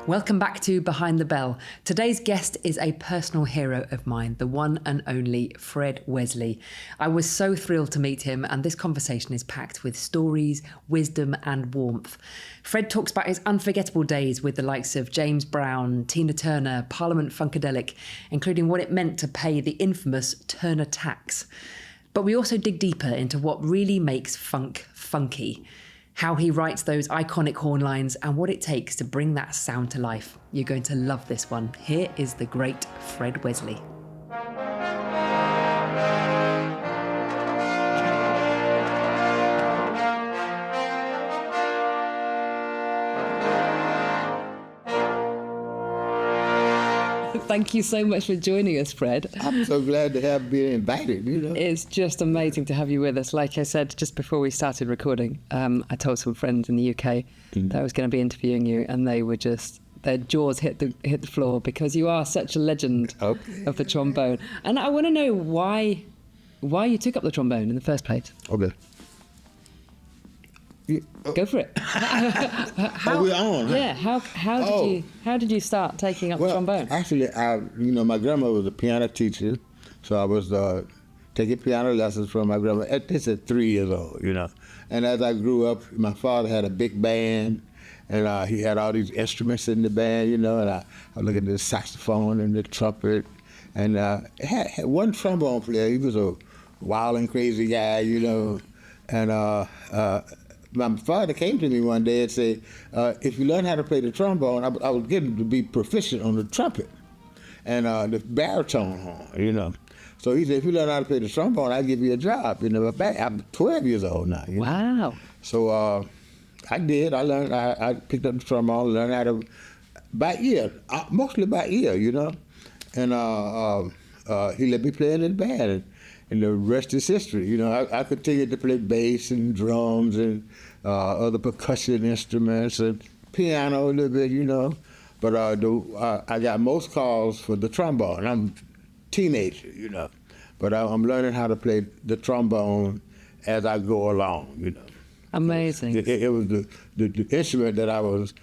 Welcome back to Behind the Bell. Today's guest is a personal hero of mine, the one and only Fred Wesley. I was so thrilled to meet him, and this conversation is packed with stories, wisdom and warmth. Fred talks about his unforgettable days with the likes of James Brown, Tina Turner, Parliament-Funkadelic, including what it meant to pay the infamous Turner tax. But we also dig deeper into what really makes funk funky, how he writes those iconic horn lines, and what it takes to bring that sound to life. You're going to love this one. Here is the great Fred Wesley. Thank you so much for joining us, Fred. I'm so glad to have been invited, It's just amazing to have you with us. Like I said, just before we started recording, I told some friends in the UK that I was going to be interviewing you, and they were just, their jaws hit the floor because you are such a legend of the trombone. And I want to know why you took up the trombone in the first place. Okay. Go for it. How we're on? Yeah. How did you start taking up the trombone? Actually, my grandma was a piano teacher, so I was taking piano lessons from my grandma at 3 years old. And as I grew up, my father had a big band, and he had all these instruments in the band. And I look at the saxophone and the trumpet, and had one trombone player. He was a wild and crazy guy, and. My father came to me one day and said, if you learn how to play the trombone, I was getting to be proficient on the trumpet and the baritone horn, So he said, if you learn how to play the trombone, I'll give you a job. I'm 12 years old now. Wow. So I did. I learned. I picked up the trombone, learned how to, by ear, mostly by ear, And he let me play in the band. And the rest is history. I continued to play bass and drums and other percussion instruments and piano a little bit, But I got most calls for the trombone. I'm a teenager, But I'm learning how to play the trombone as I go along, Amazing. It was the instrument that I was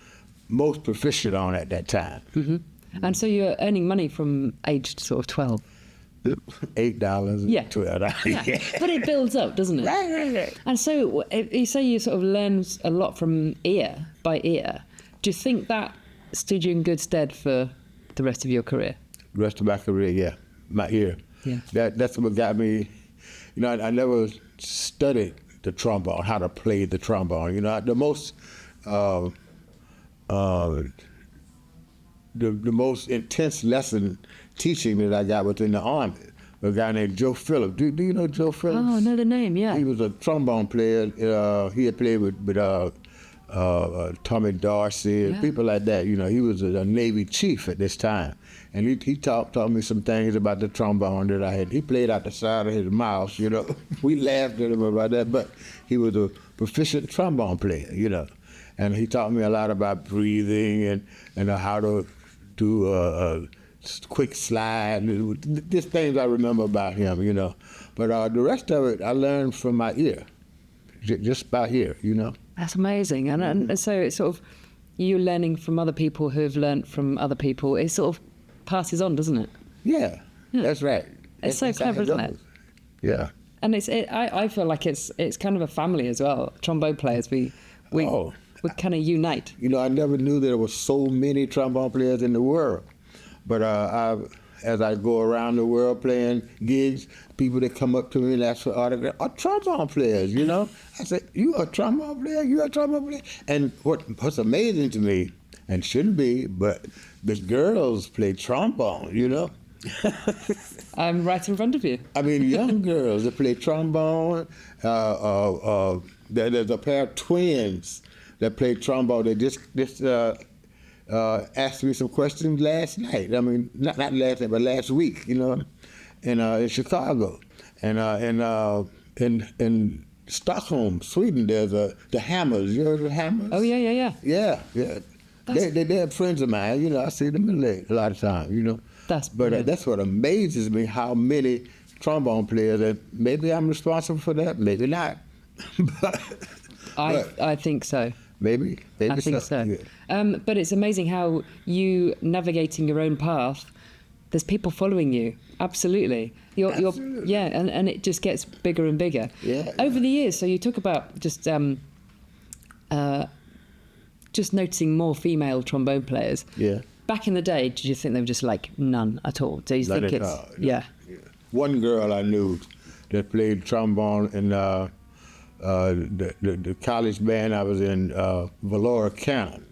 most proficient on at that time. Mm-hmm. And so you're earning money from age sort of 12? $8, $12. Yeah. But it builds up, doesn't it? Right. And so you say you sort of learn a lot from by ear. Do you think that stood you in good stead for the rest of your career? The rest of my career, yeah. My ear. Yeah. That's what got me. I never studied the trombone, how to play the trombone. The most the most intense lesson teaching that I got was in the Army. A guy named Joe Phillips. Do you know Joe Phillips? Oh, I know the name, yeah. He was a trombone player. He had played with Tommy Dorsey and people like that. He was a Navy chief at this time. And he taught me some things about the trombone that I had. He played out the side of his mouth, We laughed at him about that, but he was a proficient trombone player, And he taught me a lot about breathing and how to do a quick slide. Just things I remember about him, But the rest of it I learned from my ear, just by ear, That's amazing. And so it's sort of you learning from other people who've learned from other people. It sort of passes on, doesn't it? Yeah. That's right. It's so clever, isn't it? Yeah. And I feel like it's kind of a family as well. Trombone players, we kind of unite. I never knew there were so many trombone players in the world. But as I go around the world playing gigs, people that come up to me and ask for autographs are trombone players, I said, you a trombone player? You a trombone player? And what's amazing to me, and shouldn't be, but the girls play trombone, I'm right in front of you. I mean, young girls that play trombone. There's a pair of twins that play trombone. They just asked me some questions last night. I mean, not last night, but last week, in Chicago. And in Stockholm, Sweden, there's the Hammers. You heard of the Hammers? Oh, yeah. Yeah. They're friends of mine. I see them a lot of times, But that's what amazes me, how many trombone players, and maybe I'm responsible for that, maybe not. I think so. Maybe I think so. Yeah. But it's amazing how you navigating your own path. There's people following you. Absolutely. Absolutely. Yeah, and it just gets bigger and bigger. Yeah. Over the years, so you talk about just noticing more female trombone players. Yeah. Back in the day, did you think they were just like none at all? Do you Not think at it's all. yeah? One girl I knew that played trombone in the college band I was in, Valora Cannon.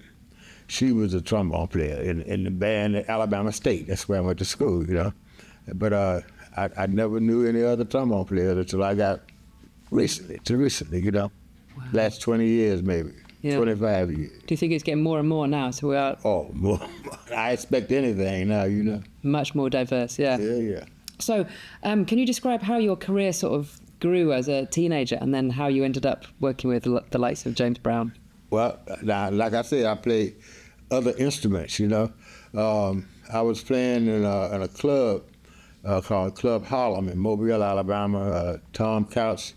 She was a trombone player in the band at Alabama State. That's where I went to school, you know. But I never knew any other trombone players until I got recently, you know. Wow. Last 20 years maybe, Yeah. 25 years. Do you think it's getting more and more now? So we are Oh, more. I expect anything now, you know. much more diverse. Yeah. Yeah. So, can you describe how your career sort of grew as a teenager, and then how you ended up working with the likes of James Brown? Well, now, like I said, I play other instruments, you know. I was playing in a club called Club Harlem in Mobile, Alabama. Tom Couch,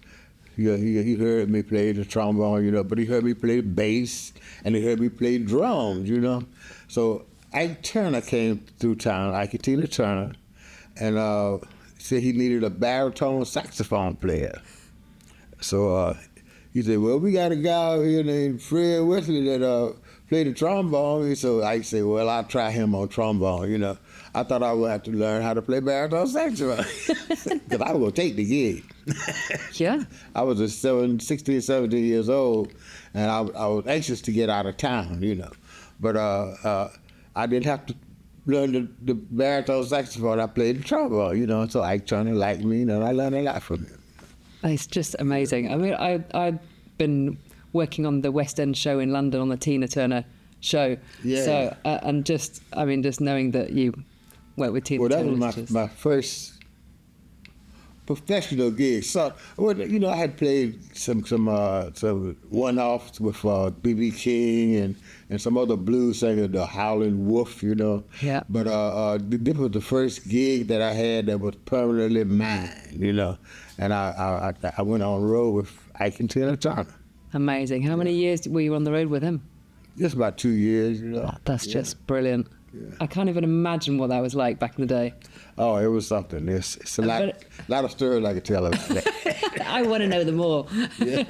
he heard me play the trombone, you know, but he heard me play bass, and he heard me play drums, you know. So Ike Turner came through town, Ike Tina Turner, and said he needed a baritone saxophone player. So he said, well, we got a guy out here named Fred Wesley that played the trombone. So I said, well, I'll try him on trombone, you know. I thought I would have to learn how to play baritone saxophone because I was going to take the gig. Yeah. I was 16, 17 years old, and I was anxious to get out of town, you know. But I didn't have to learn the baritone saxophone. I played the trombone, you know. So Ike Turner liked me, and I learned a lot from him. It's just amazing. I mean, I've been working on the West End show in London on the Tina Turner show. Yeah. So, and just knowing that you worked with Tina Turner. Well, that was my first professional gig. So, well, you know, I had played some one-offs with B.B. King and some other blues singers, the Howlin' Wolf, you know. Yeah. But this was the first gig that I had that was permanently mine, you know. And I went on the road with Ike and Tina Turner. Amazing. How many years were you on the road with him? Just about 2 years, you know. That's just brilliant. Yeah. I can't even imagine what that was like back in the day. Oh, it was something. It's a lot of stories I could tell about that. I want to know them all. Yeah.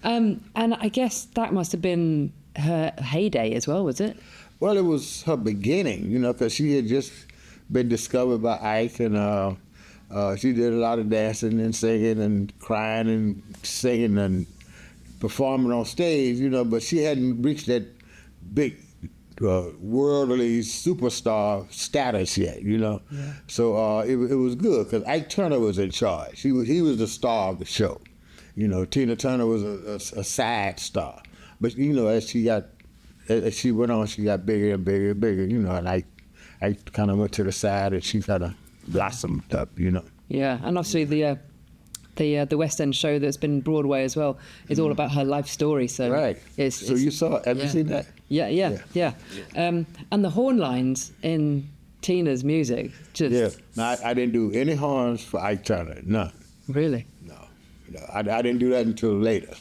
And I guess that must have been her heyday as well, was it? Well, it was her beginning, you know, because she had just been discovered by Ike, and she did a lot of dancing and singing and crying and singing and performing on stage, you know, but she hadn't reached that big worldly superstar status yet, you know. Yeah. So it was good because Ike Turner was in charge. He was the star of the show. You know, Tina Turner was a side star. But, you know, as she went on, she got bigger and bigger and bigger, you know, and I kind of went to the side and she kind of blossomed up, you know. Yeah, and obviously the West End show that's been Broadway as well is all about her life story. So right. So you saw it. Have you seen that? Yeah. And the horn lines in Tina's music just... Yeah. Now, I didn't do any horns for Ike Turner, none. Really? No. I didn't do that until later.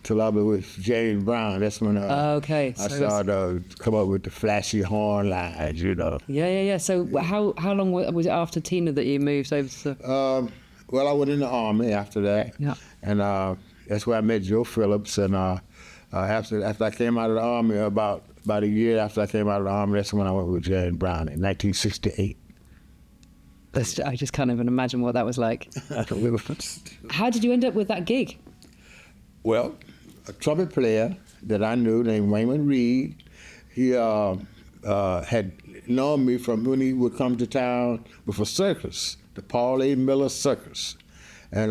Till I was with James Brown. That's when I started to come up with the flashy horn lines, you know. Yeah. So how long was it after Tina that you moved over to... Well, I went in the Army after that, yeah. And that's where I met Joe Phillips. And after I came out of the Army, about a year after I came out of the Army, that's when I went with James Brown in 1968. I just can't even imagine what that was like. How did you end up with that gig? Well, a trumpet player that I knew named Raymond Reed, he had known me from when he would come to town with a circus, the Paul A. Miller Circus. And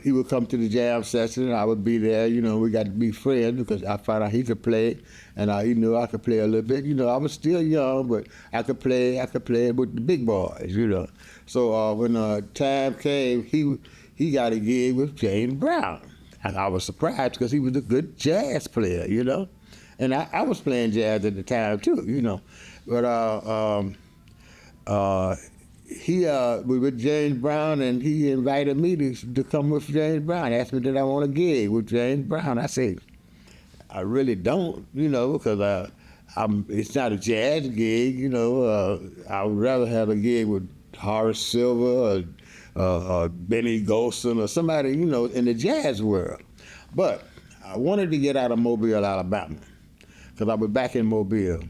he would come to the jam session, and I would be there. You know, we got to be friends because I found out he could play, and he knew I could play a little bit. You know, I was still young, but I could play with the big boys, you know. So when time came, he got a gig with James Brown. And I was surprised because he was a good jazz player, you know. And I was playing jazz at the time, too, you know. But we were with James Brown, and he invited me to come with James Brown. Asked me did I want a gig with James Brown. I said, I really don't, because it's not a jazz gig, I would rather have a gig with Horace Silver or Benny Golson or somebody, in the jazz world. But I wanted to get out of Mobile, Alabama, because I was back in Mobile.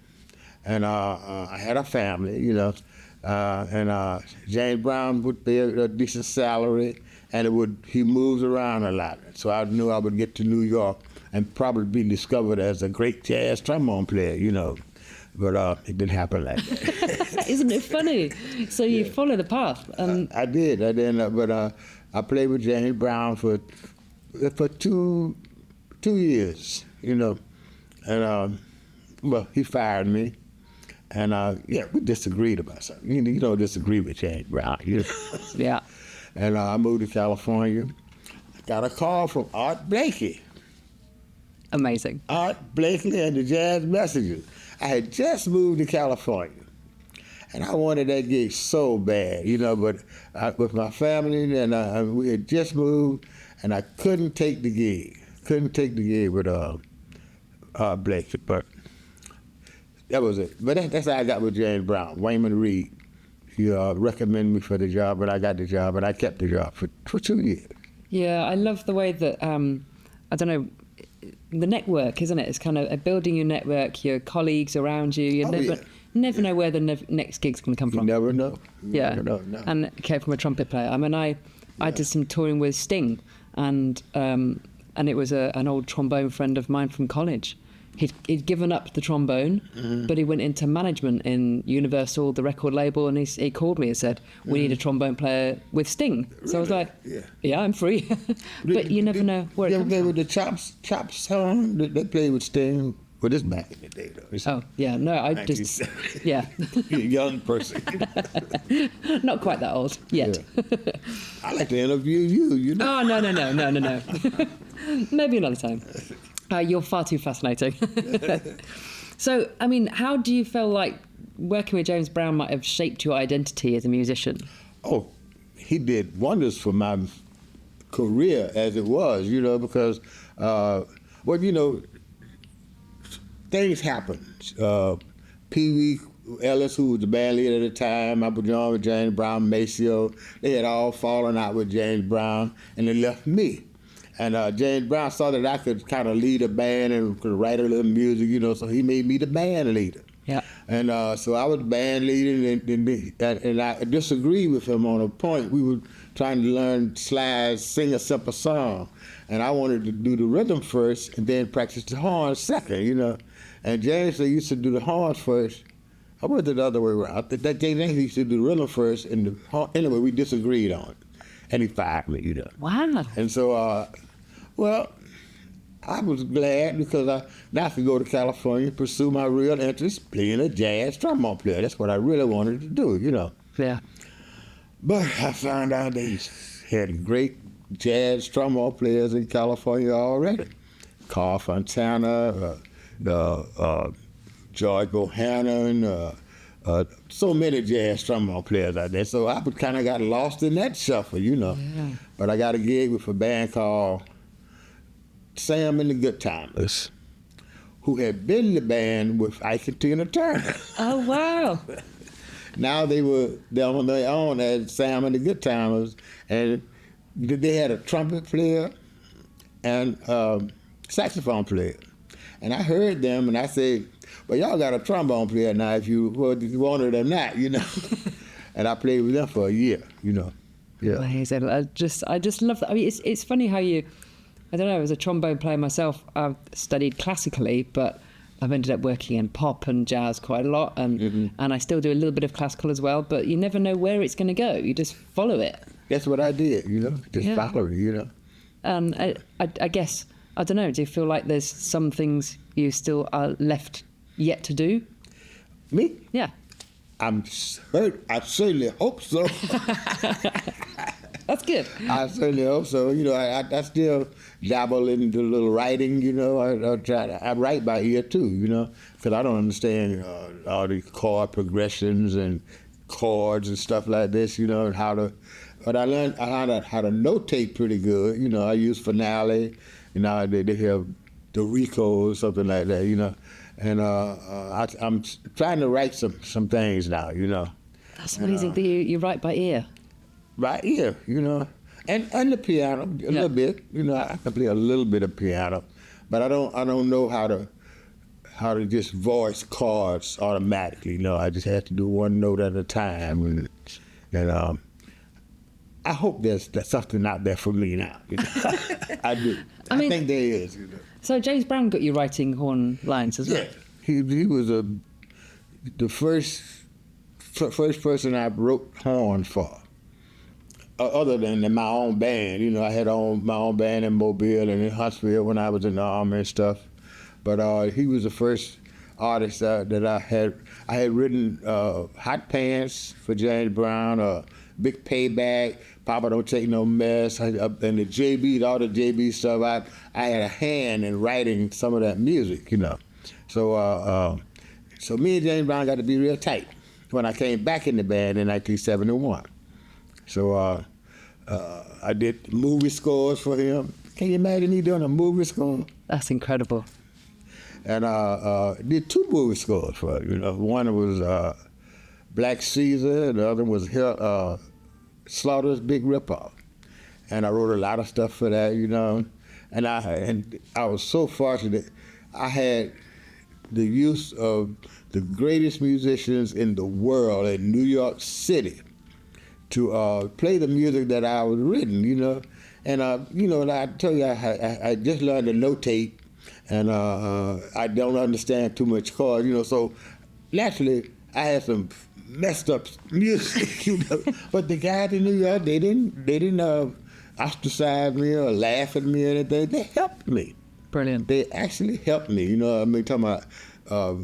And I had a family, and James Brown would pay a decent salary, and he moves around a lot. So I knew I would get to New York and probably be discovered as a great jazz trombone player, But it didn't happen like that. Isn't it funny? So you follow the path. I did. But I played with James Brown for 2 years, and well, he fired me. And we disagreed about something. You don't disagree with James Brown. Yeah. And I moved to California. Got a call from Art Blakey. Amazing. Art Blakey and the Jazz Messengers. I had just moved to California. And I wanted that gig so bad, but with my family, and we had just moved, and I couldn't take the gig. With Art Blakey, but that was it. But that's how I got with James Brown. Wayman Reed, he recommended me for the job, but I got the job, and I kept the job for 2 years. Yeah, I love the way that, I don't know, the network, isn't it? It's kind of building your network, your colleagues around you. You never know where the next gig's going to come from. You never know. Yeah. Never know. And it came from a trumpet player. I mean, I did some touring with Sting, and it was an old trombone friend of mine from college. He'd given up the trombone, but he went into management in Universal, the record label, and he called me and said, we need a trombone player with Sting. So really? I was like, yeah, I'm free. But you never know where it comes from. You ever played with the Chops song? They played with Sting. Well, this back in the day, though. Oh, yeah, no, I just, yeah. You're a young person. Not quite that old yet. Yeah. I like to interview you, Oh, no. Maybe another time. You're far too fascinating. So, I mean, how do you feel like working with James Brown might have shaped your identity as a musician? Oh, he did wonders for my career as it was, because, things happen. Pee Wee Ellis, who was the band leader at the time, I was joined with James Brown, Maceo. They had all fallen out with James Brown, and they left me. And James Brown saw that I could kind of lead a band and could write a little music, so he made me the band leader. Yeah. And so I was band leader, and I disagreed with him on a point. We were trying to learn slides, sing a simple song, and I wanted to do the rhythm first and then practice the horns second, And James said, used to do the horns first. I went the other way around. That James used to do the rhythm first, and the horn, anyway, we disagreed on it. And he fired me, Wow. And so, well, I was glad because now I could go to California and pursue my real interest, playing a jazz trombone player. That's what I really wanted to do, Yeah. But I found out they had great jazz trombone players in California already. Carl Fontana, George Bohannon, so many jazz trombone players out there. So I kind of got lost in that shuffle, Yeah. But I got a gig with a band called Sam and the Good Timers, who had been in the band with Ike and Tina Turner. Oh, wow. Now they're on their own as Sam and the Good Timers, and they had a trumpet player and saxophone player. And I heard them, and I said, well, y'all got a trombone player now if you want it or not, And I played with them for a year, Yeah. Amazing. I just love that. I mean, it's funny how I don't know, as a trombone player myself, I've studied classically, but I've ended up working in pop and jazz quite a lot, and I still do a little bit of classical as well, but you never know where it's going to go. You just follow it. That's what I did, just follow it, And I guess, I don't know, do you feel like there's some things you still are left yet to do? Me? Yeah. I certainly hope so. That's good. I certainly hope so. I still dabble into a little writing, I write by ear too, because I don't understand all the chord progressions and chords and stuff like this, but I learned how to notate pretty good. I use Finale, they have the Rico or something like that, you know. And I'm trying to write some things now, you know. That's amazing that you write by ear. By ear, you know. And the piano, a little bit. You know, I can play a little bit of piano, but I don't know how to just voice chords automatically. You know, I just have to do one note at a time. And I hope there's something out there for me now. You know? I do. I think there is. You know. So James Brown got you writing horn lines as well? Yeah. He was the first person I wrote horns for. Other than my own band, you know, I had my own band in Mobile and in Huntsville when I was in the Army and stuff. But he was the first artist that I had. I had written Hot Pants for James Brown, Big Payback, Papa Don't Take No Mess, and the JB, all the JB stuff. I had a hand in writing some of that music, you know. So me and James Brown got to be real tight when I came back in the band in 1971. So I did movie scores for him. Can you imagine me doing a movie score? That's incredible. And did 2 movie scores for him. You know, one was Black Caesar, and the other was Slaughter's Big Ripoff. And I wrote a lot of stuff for that, you know. And I was so fortunate. I had the use of the greatest musicians in the world in New York City to play the music that I was written, you know. And, you know, I tell you, I just learned to notate, and I don't understand too much chords, you know, so naturally I had some messed up music, you know. But the guys in New York, they didn't ostracize me or laugh at me or anything. They helped me. Brilliant. They actually helped me, you know. I mean, talking about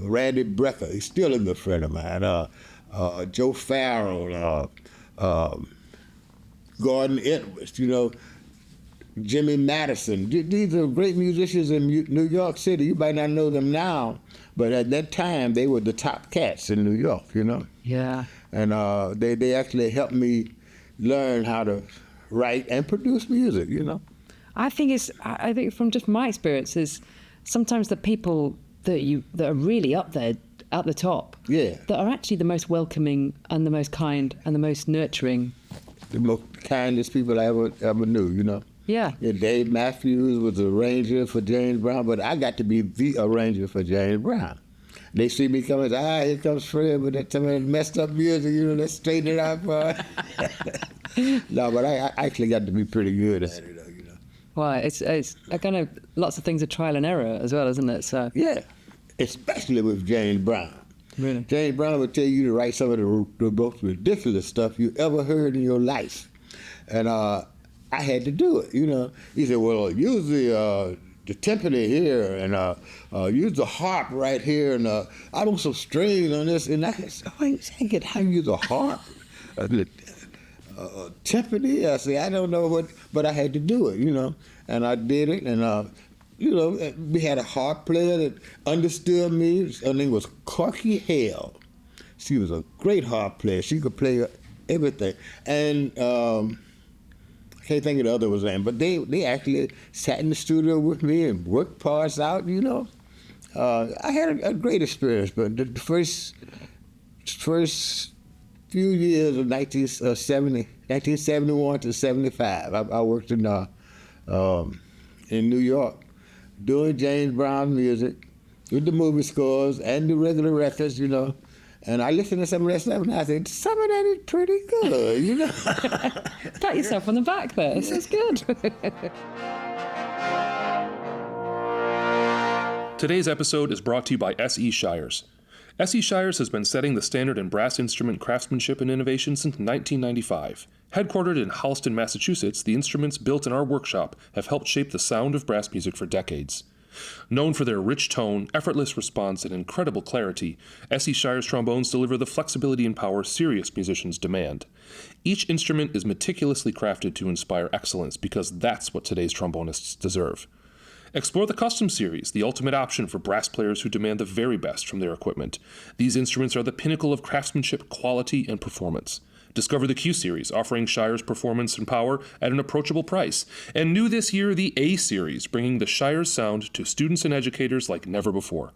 Randy Brecker, he's still a good friend of mine. Joe Farrell, Gordon Edwards, you know, Jimmy Madison. These are great musicians in New York City. You might not know them now, but at that time they were the top cats in New York, you know. Yeah. And they actually helped me learn how to write and produce music, you know. I think from just my experiences, sometimes the people that are really up there at the top, that are actually the most welcoming and the most kind and the most nurturing. The most kindest people I ever knew, you know. Yeah. Dave Matthews was the arranger for James Brown, but I got to be the arranger for James Brown. They see me coming, here comes Fred with that messed up music, you know, let's straighten it out for No, but I actually got to be pretty good at it, you know. Well, it's a kind of lots of things are trial and error as well, isn't it? So yeah, especially with James Brown. Really? James Brown would tell you to write some of the most ridiculous stuff you ever heard in your life. And I had to do it, you know. He said, well, use the timpani here and use the harp right here and I want some strings on this. And I said, I get how you use a harp? Timpani? I said, I don't know what, but I had to do it, you know. And I did it, and you know, we had a harp player that understood me. Her name was Corky Hale. She was a great harp player. She could play everything. And I can't think of the other one's name, but they actually sat in the studio with me and worked parts out, you know. I had a great experience, but the first few years of 1971 to 75, I worked in New York, doing James Brown music, with the movie scores and the regular records, you know. And I listened to some of that stuff and I said, some of that is pretty good, you know. Pat yourself on the back there. This is good. Today's episode is brought to you by S.E. Shires. S.E. Shires has been setting the standard in brass instrument craftsmanship and innovation since 1995. Headquartered in Holliston, Massachusetts, the instruments built in our workshop have helped shape the sound of brass music for decades. Known for their rich tone, effortless response, and incredible clarity, S.E. Shires trombones deliver the flexibility and power serious musicians demand. Each instrument is meticulously crafted to inspire excellence because that's what today's trombonists deserve. Explore the Custom Series, the ultimate option for brass players who demand the very best from their equipment. These instruments are the pinnacle of craftsmanship, quality, and performance. Discover the Q Series, offering Shire's performance and power at an approachable price. And new this year, the A Series, bringing the Shire's sound to students and educators like never before.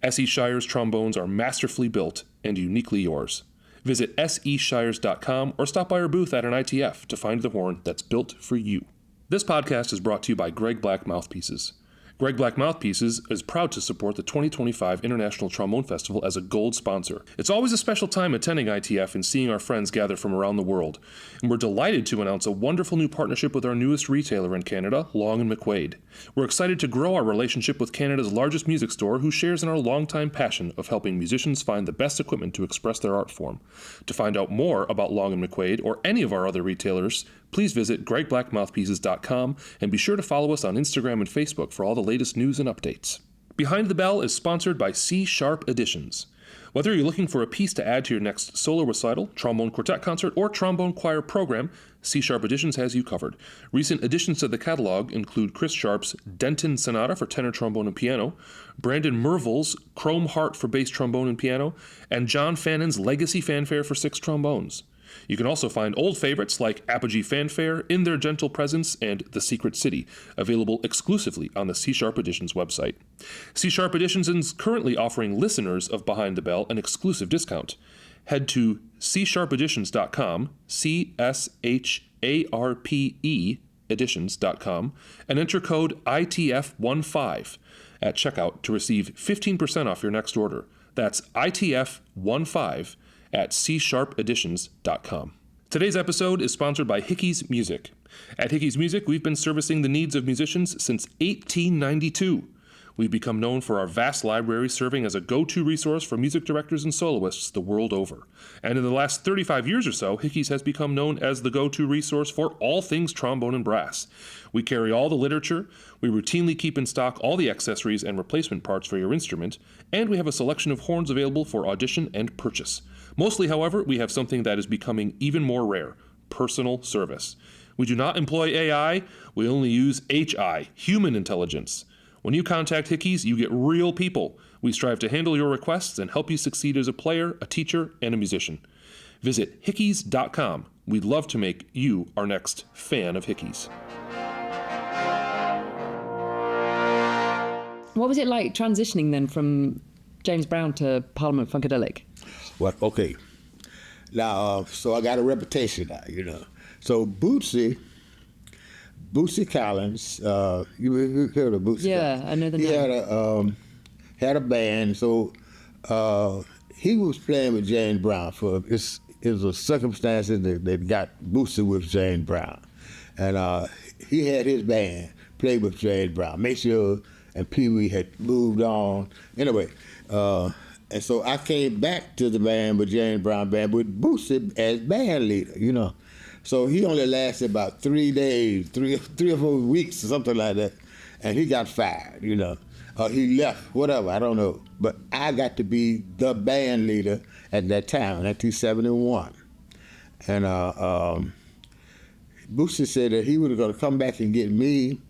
S.E. Shire's trombones are masterfully built and uniquely yours. Visit seshires.com or stop by our booth at an ITF to find the horn that's built for you. This podcast is brought to you by Greg Black Mouthpieces. Greg Black Mouthpieces is proud to support the 2025 International Trombone Festival as a gold sponsor. It's always a special time attending ITF and seeing our friends gather from around the world. And we're delighted to announce a wonderful new partnership with our newest retailer in Canada, Long & McQuaid. We're excited to grow our relationship with Canada's largest music store, who shares in our longtime passion of helping musicians find the best equipment to express their art form. To find out more about Long & McQuaid or any of our other retailers, please visit gregblackmouthpieces.com and be sure to follow us on Instagram and Facebook for all the latest news and updates. Behind the Bell is sponsored by C Sharp Editions. Whether you're looking for a piece to add to your next solo recital, trombone quartet concert, or trombone choir program, C Sharp Editions has you covered. Recent additions to the catalog include Chris Sharp's Denton Sonata for tenor trombone and piano, Brandon Merville's Chrome Heart for bass trombone and piano, and John Fannon's Legacy Fanfare for 6 trombones. You can also find old favorites like Apogee Fanfare, In Their Gentle Presence, and The Secret City, available exclusively on the C Sharp Editions website. C Sharp Editions is currently offering listeners of Behind the Bell an exclusive discount. Head to csharpeditions.com, CSHARPE editions.com, and enter code ITF15 at checkout to receive 15% off your next order. That's ITF15 at csharpeditions.com. Today's episode is sponsored by Hickey's Music. At Hickey's Music, we've been servicing the needs of musicians since 1892. We've become known for our vast library, serving as a go-to resource for music directors and soloists the world over. And in the last 35 years or so, Hickey's has become known as the go-to resource for all things trombone and brass. We carry all the literature, we routinely keep in stock all the accessories and replacement parts for your instrument, and we have a selection of horns available for audition and purchase. Mostly, however, we have something that is becoming even more rare: personal service. We do not employ AI, we only use HI, human intelligence. When you contact Hickey's, you get real people. We strive to handle your requests and help you succeed as a player, a teacher, and a musician. Visit hickeys.com. We'd love to make you our next fan of Hickey's. What was it like transitioning then from James Brown to Parliament-Funkadelic? Well, okay. Now, so I got a reputation now, you know. So Bootsy Collins, you heard of Bootsy? Yeah, I know the name. He had a band, so he was playing with James Brown for it was a circumstances that got Bootsy with James Brown, and he had his band play with James Brown. Maceo and Pee Wee had moved on. Anyway, and so I came back to the band with James Brown band with Bootsy as band leader, you know. So he only lasted about 3 days, three or 4 weeks or something like that, and he got fired, you know. He left, whatever, I don't know. But I got to be the band leader at that time, 1971. And Bootsy said that he was going to come back and get me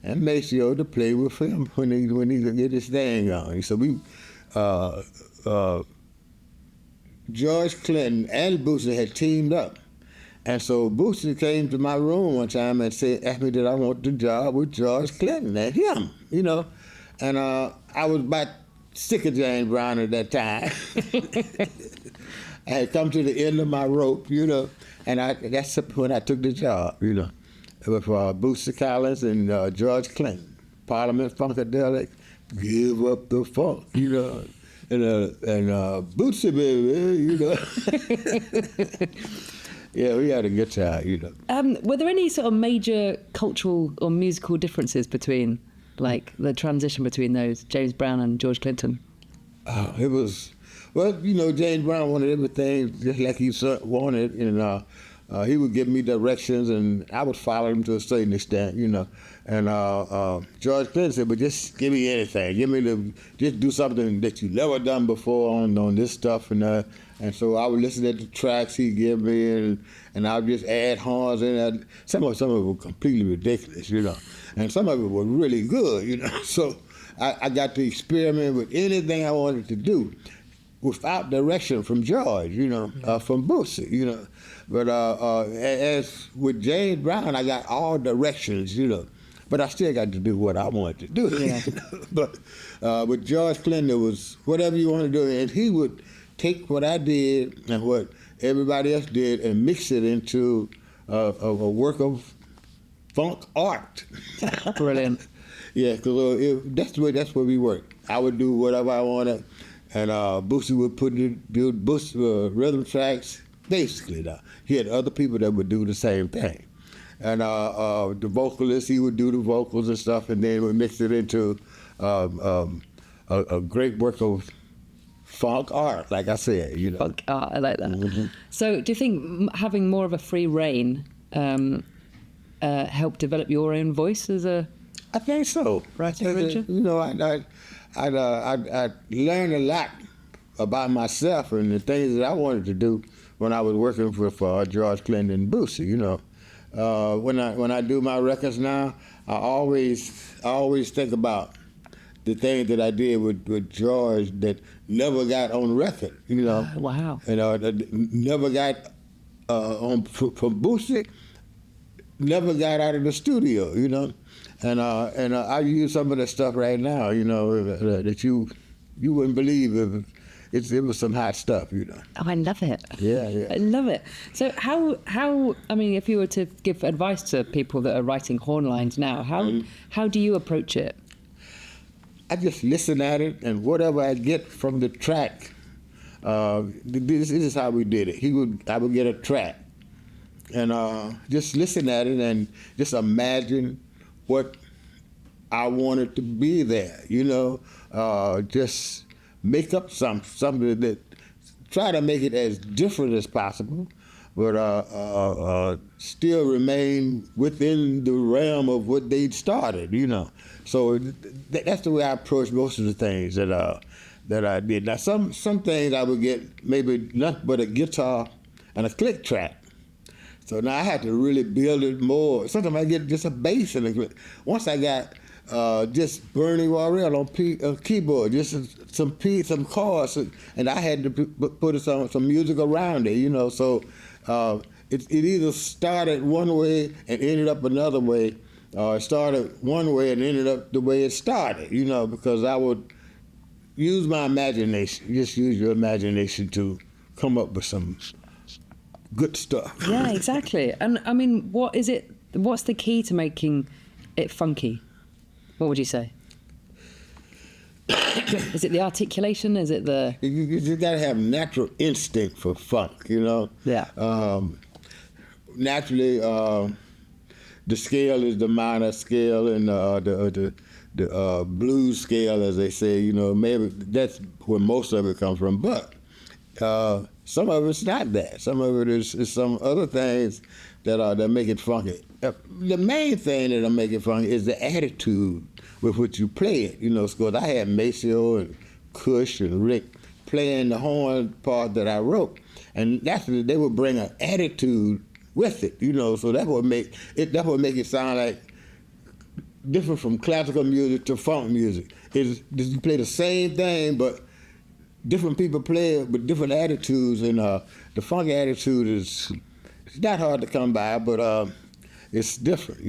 and Maceo to play with him when he could get his thing on. So we, George Clinton and Bootsy had teamed up. And so Bootsy came to my room one time and asked me did I want the job with George Clinton and him, you know. And I was about sick of James Brown at that time. I had come to the end of my rope, you know, and that's when I took the job, you know, with Bootsy Collins and George Clinton. Parliament-Funkadelic, give up the funk, you know. And Bootsy, baby, you know. Yeah, we had a good time, you know. Were there any sort of major cultural or musical differences between, like, the transition between those, James Brown and George Clinton? It was, well, you know, James Brown wanted everything just like he wanted, and he would give me directions, and I would follow him to a certain extent, you know. And George Clinton said, but just give me anything. Just do something that you never done before on this stuff, and so I would listen to the tracks he'd give me, and I would just add horns in. Some of it were completely ridiculous, you know, and some of it was really good, you know. So I got to experiment with anything I wanted to do. without direction from George, from Boosie, But as with James Brown, I got all directions, But I still got to do what I wanted to do. Yeah. But with George Clinton, it was whatever you want to do. And he would take what I did and what everybody else did and mix it into a work of funk art. Brilliant. Yeah, because that's the way we worked. I would do whatever I wanted, and Boosie would build rhythm tracks. Basically, he had other people that would do the same thing. And the vocalist, he would do the vocals and stuff, and then we mix it into a great work of funk art, like I said, Funk art, I like that. Mm-hmm. So do you think having more of a free reign helped develop your own voice as a I think so. writer, Richard? I learned a lot about myself and the things that I wanted to do when I was working with George Clinton and Boosie, When I do my records now, I always think about the thing that I did with George that never got on record, Wow. That never got on from Boosie, never got out of the studio, And I use some of that stuff right now, that you wouldn't believe it was some hot stuff, Oh, I love it. Yeah. I love it. So how I mean, if you were to give advice to people that are writing horn lines now, how do you approach it? I just listen at it, and whatever I get from the track, this is how we did it. I would get a track, and just listen at it and just imagine what I wanted to be there, just make up something that try to make it as different as possible, but still remain within the realm of what they'd started, So that's the way I approach most of the things that I did. Now some things I would get maybe nothing but a guitar and a click track. So now I had to really build it more. Sometimes I get just a bass and a click. Once I got just Bernie Worrell on keyboard, just some chords, and I had to put some music around it, So it either started one way and ended up another way, or it started one way and ended up the way it started, because I would use my imagination. Just use your imagination to come up with some good stuff. Yeah, exactly. And I mean, what's the key to making it funky? What would you say? Is it the articulation? Is it the... You just got to have natural instinct for funk, Yeah. Naturally, the scale is the minor scale, and the blues scale, as they say, maybe that's where most of it comes from. But some of it's not that. Some of it is some other things that make it funky. The main thing that'll make it funky is the attitude with which you play it. Because I had Maceo and Cush and Rick playing the horn part that I wrote, and they would bring an attitude with it. So that would make it sound like different from classical music to funk music. You play the same thing, but different people play it with different attitudes, and the funky attitude it's not hard to come by, but it's different,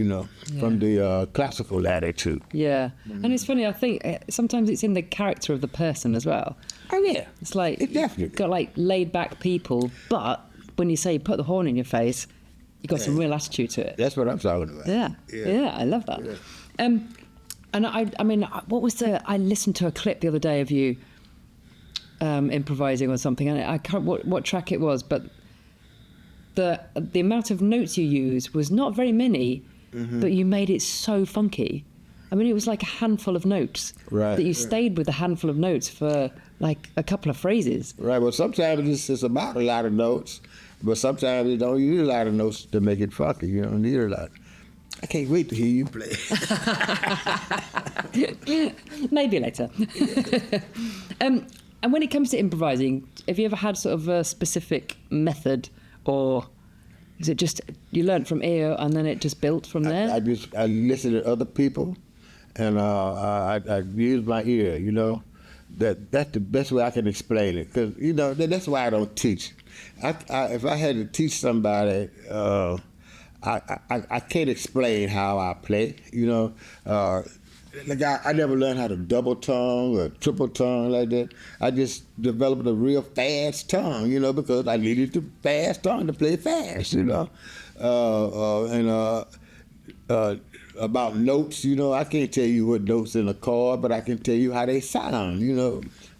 from the classical attitude. Yeah. And it's funny, I think sometimes it's in the character of the person as well. Oh, yeah. It's like, It definitely. you've got like laid back people, but when you say put the horn in your face, you've got some real attitude to it. That's what I'm talking about. Yeah, I love that. Yeah. And I mean, I listened to a clip the other day of you improvising or something, and I can't what track it was, but the amount of notes you used was not very many, but you made it so funky. I mean, it was like a handful of notes. Right. That you stayed with a handful of notes for like a couple of phrases. Right. Well, sometimes it's about a lot of notes, but sometimes you don't need a lot of notes to make it funky. You don't need a lot. I can't wait to hear you play. Maybe later. And when it comes to improvising, have you ever had sort of a specific method, or is it just you learned from ear and then it just built from there? I listen to other people, and I use my ear, that's the best way I can explain it. Because, that's why I don't teach. If I had to teach somebody, I can't explain how I play, Like I never learned how to double tongue or triple tongue like that. I just developed a real fast tongue, because I needed the fast tongue to play fast, about notes, I can't tell you what notes in a chord, but I can tell you how they sound,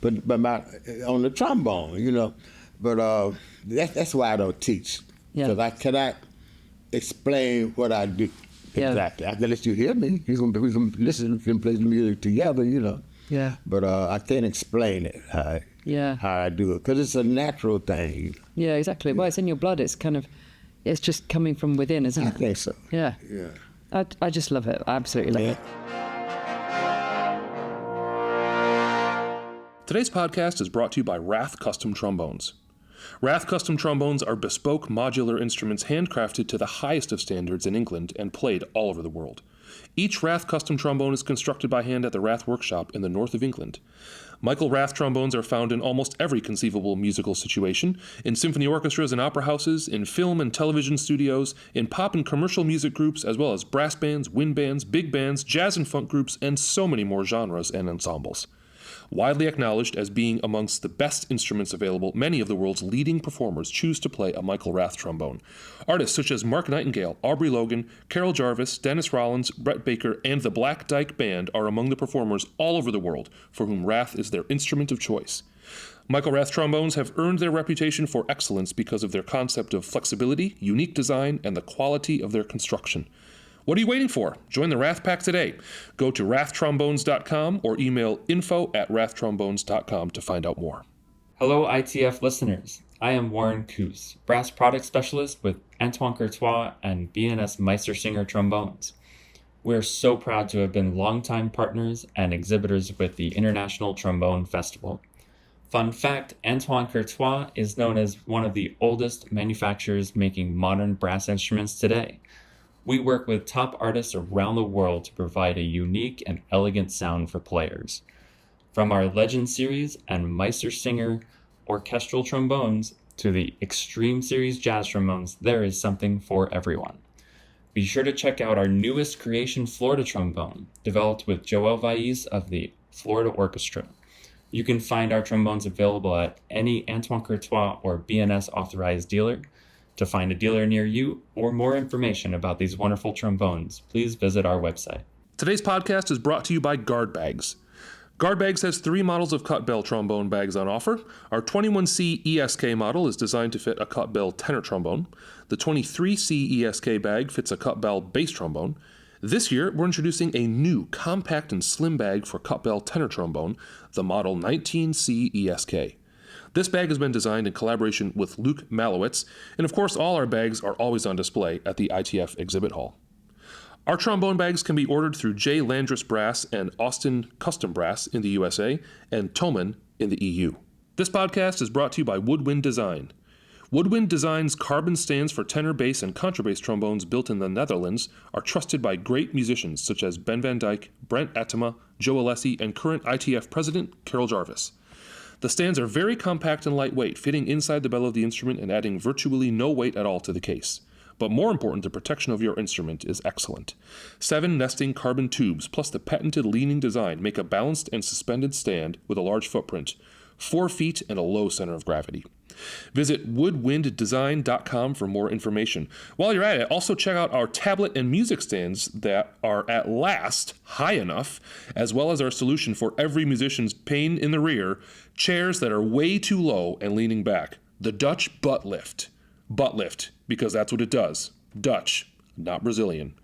But on the trombone, But that's why I don't teach, because I cannot explain what I do. Yeah. Exactly. I can let you hear me. We can listen and play the music together, Yeah. But I can't explain it, how I do it, because it's a natural thing. Yeah, exactly. Well, it's in your blood. It's it's just coming from within, isn't it? I think so. Yeah. Yeah. I just love it. I absolutely love it. Today's podcast is brought to you by Rath Custom Trombones. Rath Custom Trombones are bespoke modular instruments handcrafted to the highest of standards in England and played all over the world. Each Rath Custom Trombone is constructed by hand at the Rath Workshop in the north of England. Michael Rath trombones are found in almost every conceivable musical situation, in symphony orchestras and opera houses, in film and television studios, in pop and commercial music groups, as well as brass bands, wind bands, big bands, jazz and funk groups, and so many more genres and ensembles. Widely acknowledged as being amongst the best instruments available, many of the world's leading performers choose to play a Michael Rath trombone. Artists such as Mark Nightingale, Aubrey Logan, Carol Jarvis, Dennis Rollins, Brett Baker, and the Black Dyke Band are among the performers all over the world for whom Rath is their instrument of choice. Michael Rath trombones have earned their reputation for excellence because of their concept of flexibility, unique design, and the quality of their construction. What are you waiting for? Join the Rath Pack today. Go to rathtrombones.com or email info@rathtrombones.com to find out more. Hello, ITF listeners. I am Warren Coos, Brass Product Specialist with Antoine Courtois and B&S Meistersinger Trombones. We're so proud to have been longtime partners and exhibitors with the International Trombone Festival. Fun fact, Antoine Courtois is known as one of the oldest manufacturers making modern brass instruments today. We work with top artists around the world to provide a unique and elegant sound for players. From our Legend series and Meistersinger orchestral trombones to the Extreme series jazz trombones, there is something for everyone. Be sure to check out our newest creation, Florida trombone, developed with Joel Vaiz of the Florida Orchestra. You can find our trombones available at any Antoine Courtois or B&S authorized dealer. To find a dealer near you or more information about these wonderful trombones, please visit our website. Today's podcast is brought to you by Guard Bags. Guard Bags has 3 models of cut bell trombone bags on offer. Our 21C ESK model is designed to fit a cut bell tenor trombone. The 23C ESK bag fits a cut bell bass trombone. This year, we're introducing a new compact and slim bag for cut bell tenor trombone, the model 19C ESK. This bag has been designed in collaboration with Luke Malowitz, and of course all our bags are always on display at the ITF Exhibit Hall. Our trombone bags can be ordered through J. Landris Brass and Austin Custom Brass in the USA and Thomann in the EU. This podcast is brought to you by Woodwind Design. Woodwind Design's carbon stands for tenor, bass, and contrabass trombones built in the Netherlands are trusted by great musicians such as Ben van Dyke, Brent Attema, Joe Alessi, and current ITF President Carol Jarvis. The stands are very compact and lightweight, fitting inside the bell of the instrument and adding virtually no weight at all to the case. But more important, the protection of your instrument is excellent. 7 nesting carbon tubes plus the patented leaning design make a balanced and suspended stand with a large footprint, 4 feet and a low center of gravity. Visit woodwinddesign.com for more information. While you're at it, also check out our tablet and music stands that are at last high enough, as well as our solution for every musician's pain in the rear, chairs that are way too low and leaning back. The Dutch butt lift. Butt lift, because that's what it does. Dutch, not Brazilian.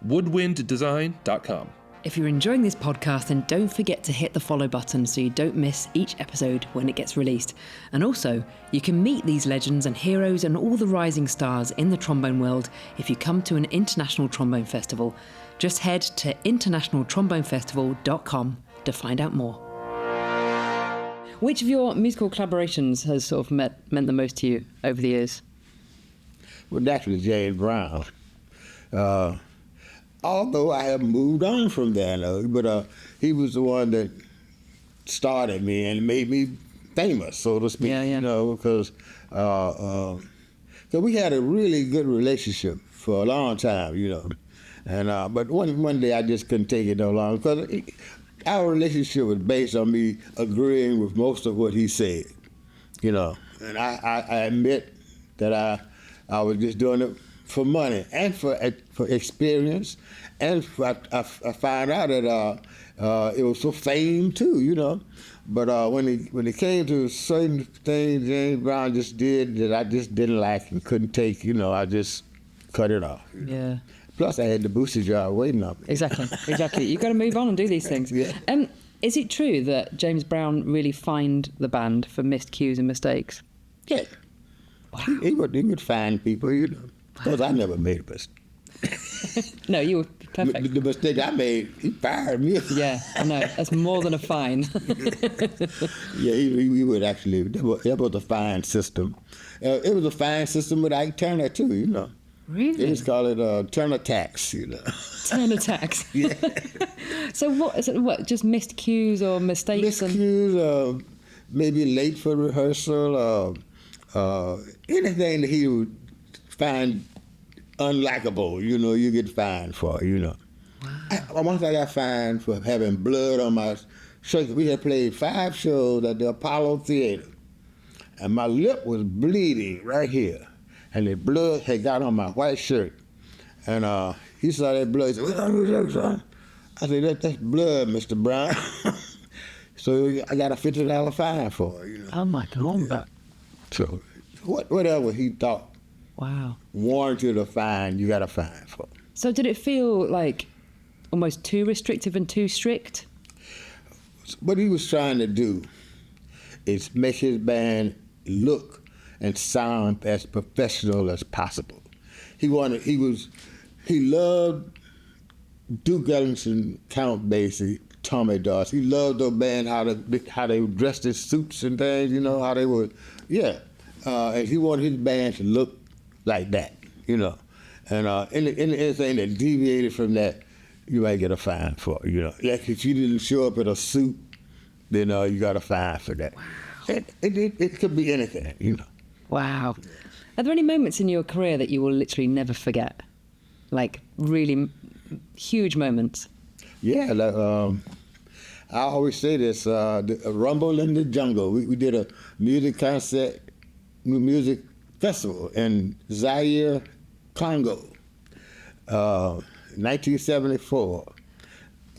woodwinddesign.com. If you're enjoying this podcast, then don't forget to hit the follow button so you don't miss each episode when it gets released. And also, you can meet these legends and heroes and all the rising stars in the trombone world if you come to an international trombone festival. Just head to internationaltrombonefestival.com to find out more. Which of your musical collaborations has sort of meant the most to you over the years? Well, naturally, James Brown. Although I have moved on from that, but he was the one that started me and made me famous, so to speak. Yeah, yeah. You know, because we had a really good relationship for a long time, you know. And but one day I just couldn't take it no longer because our relationship was based on me agreeing with most of what he said, you know. And I admit that I was just doing it for money and for experience, and I found out that it was for fame too, you know. But when it came to certain things James Brown just did that I just didn't like and couldn't take, you know, I just cut it off. Yeah. Plus, I had the booster job waiting on me. Exactly. You've got to move on and do these things. Yeah. Is it true that James Brown really fined the band for missed cues and mistakes? Yeah. Wow. He would find people, you know. Because I never made a mistake. No, you were perfect. The mistake I made, he fired me. Yeah, I know. That's more than a fine. Yeah, he would actually. That was a fine system. It was a fine system with Ike Turner too, you know. Really? They just call it Turner tax, you know. Turner tax. Yeah. So what is it? What, just missed cues or mistakes? Missed cues, maybe late for rehearsal, anything that he would find unlikable, you know, you get fined for, you know. Wow. Once I got fined for having blood on my shirt. We had played 5 shows at the Apollo Theater, and my lip was bleeding right here, and the blood had got on my white shirt. And he saw that blood. He said, "What are you, son?" I said, that's blood, Mr. Brown. So I got a $50 fine for it, you know. Oh my God. So whatever he thought Wow. warranted a fine, you got a fine for. So did it feel like almost too restrictive and too strict? What he was trying to do is make his band look and sound as professional as possible. He loved Duke Ellington, Count Basie, Tommy Doss. He loved the band, how they dressed in suits and things, you know, how they would, yeah. And he wanted his band to look like that, you know. And anything that deviated from that, you might get a fine for, you know. Like if you didn't show up in a suit, then you got a fine for that. Wow. It could be anything, you know. Wow. Are there any moments in your career that you will literally never forget? Like really huge moments? Yeah, like, I always say this, the Rumble in the Jungle. We did a music festival in Zaire, Congo, 1974.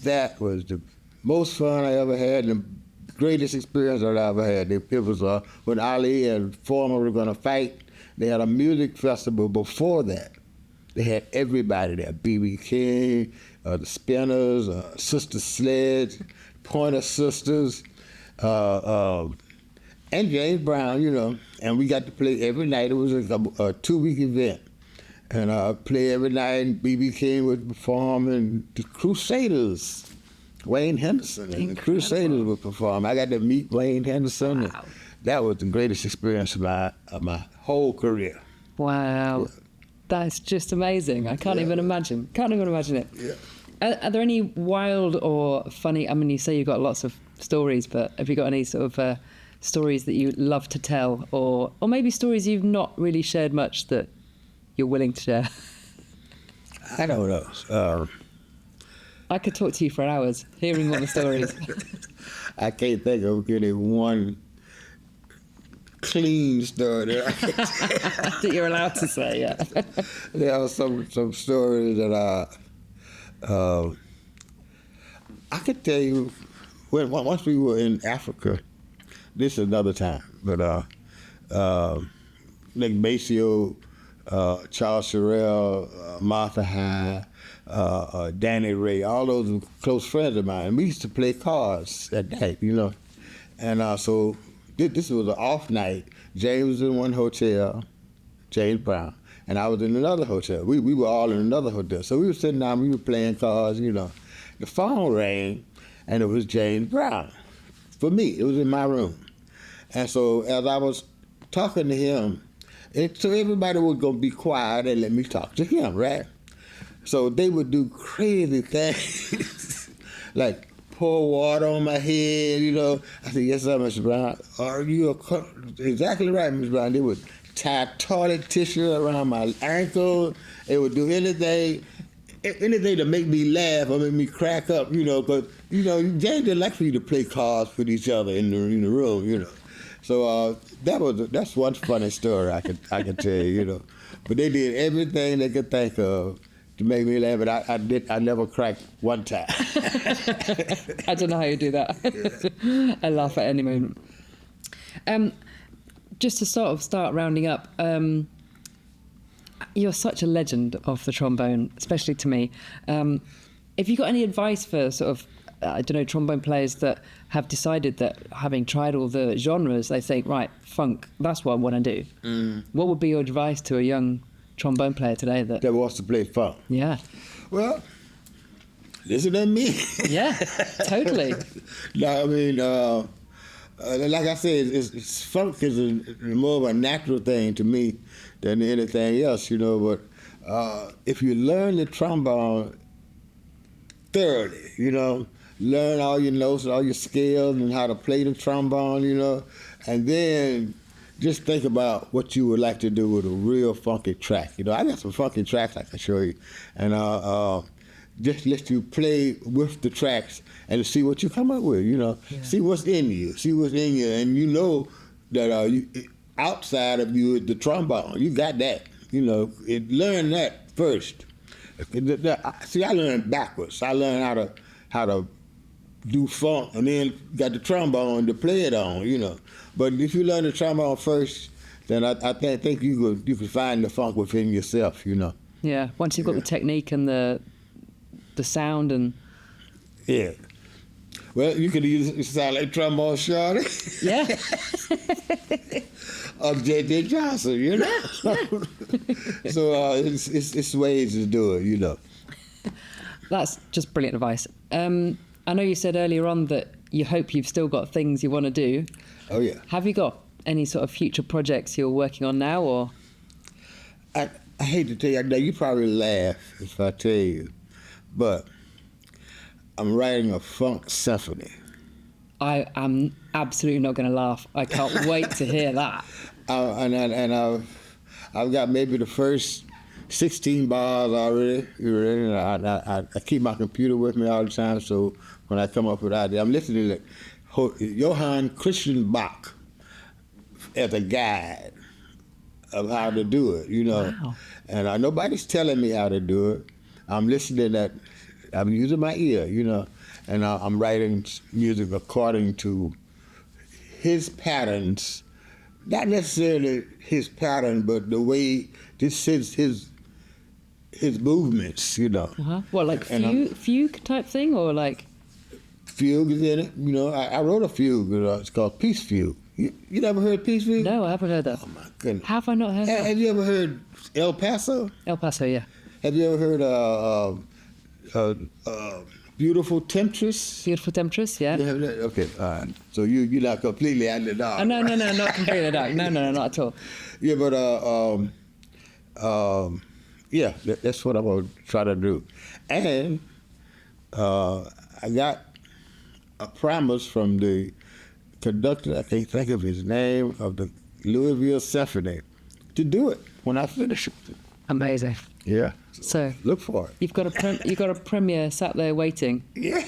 That was the most fun I ever had and the greatest experience that I ever had. It was when Ali and Foreman were going to fight. They had a music festival before that. They had everybody there, B.B. King, the Spinners, Sister Sledge, Pointer Sisters, and James Brown, you know. And we got to play every night. It was a 2-week event. And play every night, and B.B. King would perform, and the Crusaders, Wayne Henderson, and the Crusaders would perform. I got to meet Wayne Henderson. Wow. And that was the greatest experience of my whole career. Wow. Yeah. That's just amazing. I can't even imagine. Can't even imagine it. Yeah. Are there any wild or funny, I mean, you say you've got lots of stories, but have you got any sort of stories that you love to tell, or maybe stories you've not really shared much that you're willing to share? I don't know. I could talk to you for hours, hearing all the stories. I can't think of any one clean story That you're allowed to say, yeah. There are some stories that I could tell you once we were in Africa. This is another time, but Nick Maceo, Charles Sherrill, Martha High, Danny Ray, all those were close friends of mine. We used to play cards at night, you know. And so this was an off night. James was in one hotel, James Brown, and I was in another hotel. We were all in another hotel. So we were sitting down, we were playing cards, you know. The phone rang, and it was James Brown. For me, it was in my room. And so as I was talking to him, so everybody was going to be quiet and let me talk to him, right? So they would do crazy things, like pour water on my head, you know. I said, yes, sir, Mr. Brown. Are you exactly right, Mr. Brown? They would tie toilet tissue around my ankle. They would do anything to make me laugh or make me crack up, you know, because, you know, James didn't like for you to play cards with each other in the room, you know. So that's one funny story I could tell you, you know. But they did everything they could think of to make me laugh, but I never cracked one time. I don't know how you do that. I laugh at any moment. Just to sort of start rounding up, you're such a legend of the trombone, especially to me. Have you got any advice for sort of, I don't know, trombone players that have decided that having tried all the genres, they think, right, funk, that's what I want to do. What would be your advice to a young trombone player today that wants to play funk? Yeah. Well, listen to me. Yeah, totally. No, I mean, like I said, funk is more of a natural thing to me than anything else, you know. But if you learn the trombone thoroughly, you know, learn all your notes, all your scales, and how to play the trombone, you know, and then just think about what you would like to do with a real funky track. You know, I got some funky tracks I can show you, and just let you play with the tracks and see what you come up with. You know, see what's in you, and you know that outside of you is the trombone. You got that. You know, learn that first. See, I learned backwards. I learned how to do funk, and then got the trombone to play it on, you know. But if you learn the trombone first, then I think you could find the funk within yourself, you know. Yeah, once you've got the technique and the sound and... Yeah. Well, you could either sound like trombone shorty. Yeah. Or J.J. Johnson, you know. So it's ways to do it, you know. That's just brilliant advice. I know you said earlier on that you hope you've still got things you want to do. Oh, yeah. Have you got any sort of future projects you're working on now, or? I hate to tell you, now you probably laugh if I tell you, but I'm writing a funk symphony. I am absolutely not going to laugh. I can't wait to hear that. I've got maybe the first 16 bars already. I keep my computer with me all the time, so when I come up with ideas, I'm listening to Johann Christian Bach as a guide of how to do it, you know. Wow. And nobody's telling me how to do it. I'm listening I'm using my ear, you know, and I'm writing music according to his patterns. Not necessarily his pattern, but the way this is his movements, you know. Uh-huh. What, like fugue type thing, or like? Fugue is in it, you know. I wrote a fugue, you know, it's called Peace Fugue. You never heard Peace Fugue? No, I haven't heard that. Oh my goodness. Have I not heard that? Have you ever heard El Paso? El Paso, yeah. Have you ever heard Beautiful Temptress? Beautiful Temptress, yeah. You have that? Okay, all right. So you're not completely out of the dark. No, not completely dark. No, not at all. Yeah, but yeah, that's what I'm gonna try to do. And I got a promise from the conductor, I can't think of his name, of the Louisville Symphony, to do it when I finish it. Amazing. Yeah. So look for it. You've got a premiere sat there waiting. Yeah.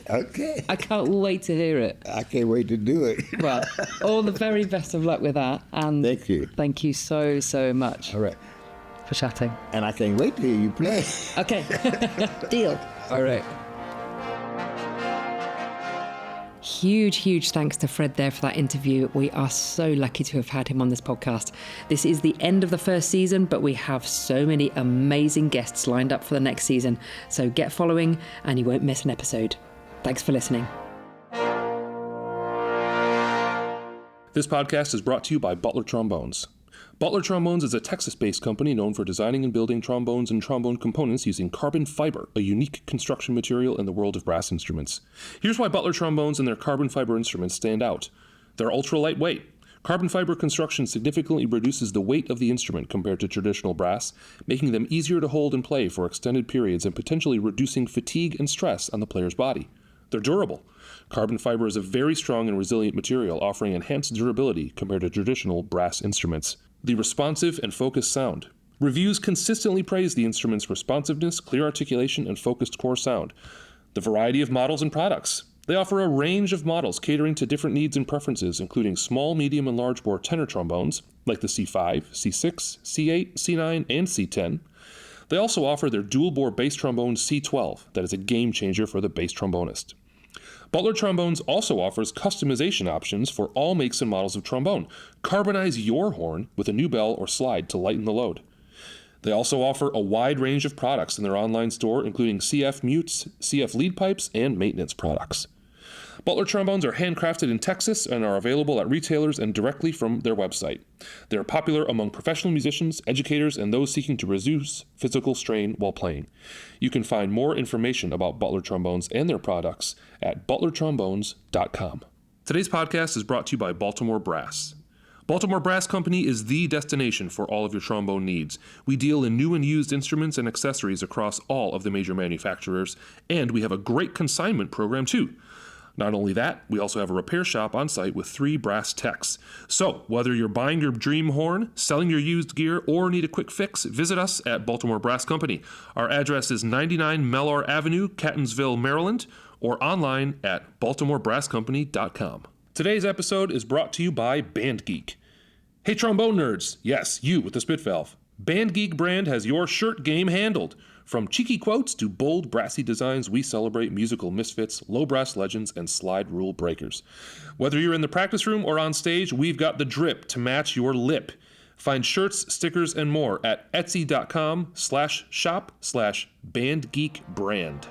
Okay. I can't wait to hear it. I can't wait to do it. Well, all the very best of luck with that. And thank you. Thank you so much. All right. For chatting. And I can't wait to hear you play. Okay. Deal. All right. Huge thanks to Fred there for that interview. We are so lucky to have had him on this podcast. This is the end of the first season, but we have so many amazing guests lined up for the next season. So get following and you won't miss an episode. Thanks for listening. This podcast is brought to you by Butler Trombones. Butler Trombones is a Texas-based company known for designing and building trombones and trombone components using carbon fiber, a unique construction material in the world of brass instruments. Here's why Butler Trombones and their carbon fiber instruments stand out. They're ultra-lightweight. Carbon fiber construction significantly reduces the weight of the instrument compared to traditional brass, making them easier to hold and play for extended periods and potentially reducing fatigue and stress on the player's body. They're durable. Carbon fiber is a very strong and resilient material, offering enhanced durability compared to traditional brass instruments. The responsive and focused sound. Reviews consistently praise the instrument's responsiveness, clear articulation, and focused core sound. The variety of models and products. They offer a range of models catering to different needs and preferences, including small, medium, and large bore tenor trombones, like the C5, C6, C8, C9, and C10. They also offer their dual bore bass trombone C12, that is a game changer for the bass trombonist. Butler Trombones also offers customization options for all makes and models of trombone. Carbonize your horn with a new bell or slide to lighten the load. They also offer a wide range of products in their online store, including CF mutes, CF lead pipes, and maintenance products. Butler Trombones are handcrafted in Texas and are available at retailers and directly from their website. They are popular among professional musicians, educators, and those seeking to reduce physical strain while playing. You can find more information about Butler Trombones and their products at butlertrombones.com. Today's podcast is brought to you by Baltimore Brass. Baltimore Brass Company is the destination for all of your trombone needs. We deal in new and used instruments and accessories across all of the major manufacturers, and we have a great consignment program too. Not only that, we also have a repair shop on site with 3 brass techs. So, whether you're buying your dream horn, selling your used gear, or need a quick fix, visit us at Baltimore Brass Company. Our address is 99 Mellor Avenue, Catonsville, Maryland, or online at baltimorebrasscompany.com. Today's episode is brought to you by Band Geek. Hey trombone nerds, yes, you with the spit valve. Band Geek brand has your shirt game handled. From cheeky quotes to bold, brassy designs, we celebrate musical misfits, low brass legends, and slide rule breakers. Whether you're in the practice room or on stage, we've got the drip to match your lip. Find shirts, stickers, and more at etsy.com/shop/bandgeekbrand.